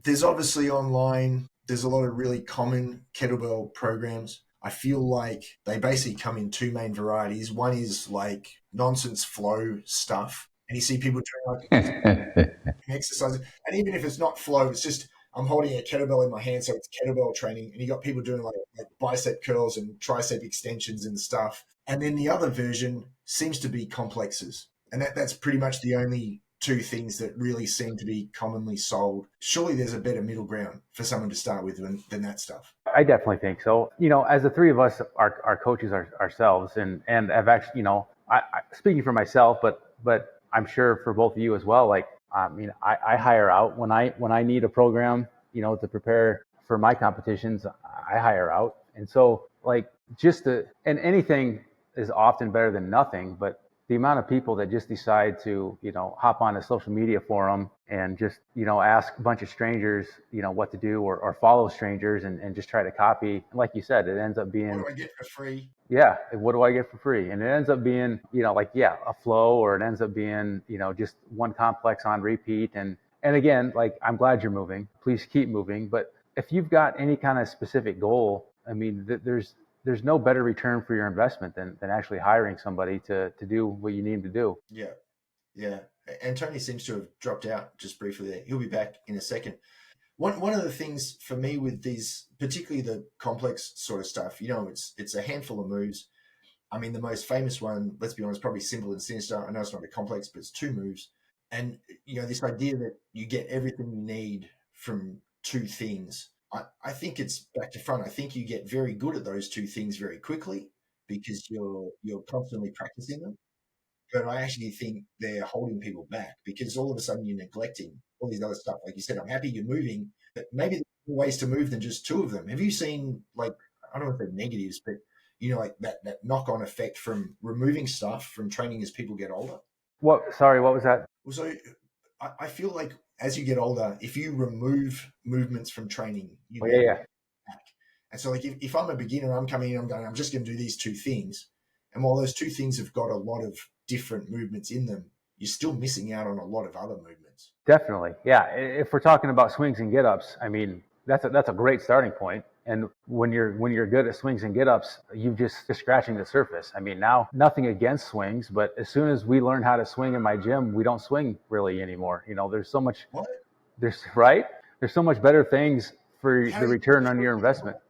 there's obviously online, there's a lot of really common kettlebell programs. I feel like they basically come in two main varieties. One is like nonsense flow stuff, and you see people doing like exercises. And even if it's not flow, it's just I'm holding a kettlebell in my hand, so it's kettlebell training. And you got people doing like bicep curls and tricep extensions and stuff. And then the other version seems to be complexes, and that's pretty much the only two things that really seem to be commonly sold. Surely there's a better middle ground for someone to start with than that stuff. I definitely think so. As the three of us are coaches ourselves, and I've actually, I speaking for myself, but I'm sure for both of you as well. Like, I hire out when I need a program, to prepare for my competitions. I hire out, and so like and anything is often better than nothing, but the amount of people that just decide to, hop on a social media forum and just, ask a bunch of strangers, what to do, or follow strangers and just try to copy. Like you said, it ends up being, what do I get for free? Yeah, what do I get for free? And it ends up being, a flow, or it ends up being, just one complex on repeat. And again, like, I'm glad you're moving. Please keep moving. But if you've got any kind of specific goal, I mean, there's no better return for your investment than actually hiring somebody to do what you need to do. Yeah. Yeah. Antoni seems to have dropped out just briefly there. He'll be back in a second. One of the things for me with these, particularly the complex sort of stuff, it's a handful of moves. I mean, the most famous one, let's be honest, probably Simple and Sinister. I know it's not a complex, but it's 2 moves. And, this idea that you get everything you need from 2 things, I think it's back to front. I think you get very good at those 2 things very quickly because you're constantly practicing them. But I actually think they're holding people back because all of a sudden you're neglecting all these other stuff. Like you said, I'm happy you're moving, but maybe there's more ways to move than just 2 of them. Have you seen, like, I don't know if they're negatives, but like that knock-on effect from removing stuff from training as people get older? Sorry, what was that? So I feel like as you get older, if you remove movements from training, you Oh, get yeah. back. And so, like, if I'm a beginner, I'm coming in, I'm just going to do these 2 things. And while those 2 things have got a lot of different movements in them, you're still missing out on a lot of other movements. Definitely. Yeah. If we're talking about swings and get-ups, I mean, that's a great starting point. And when you're good at swings and get-ups, you've just scratching the surface. I mean, now, nothing against swings, but as soon as we learn how to swing in my gym, we don't swing really anymore. There's so much, What? there's so much better things for the return on your investment.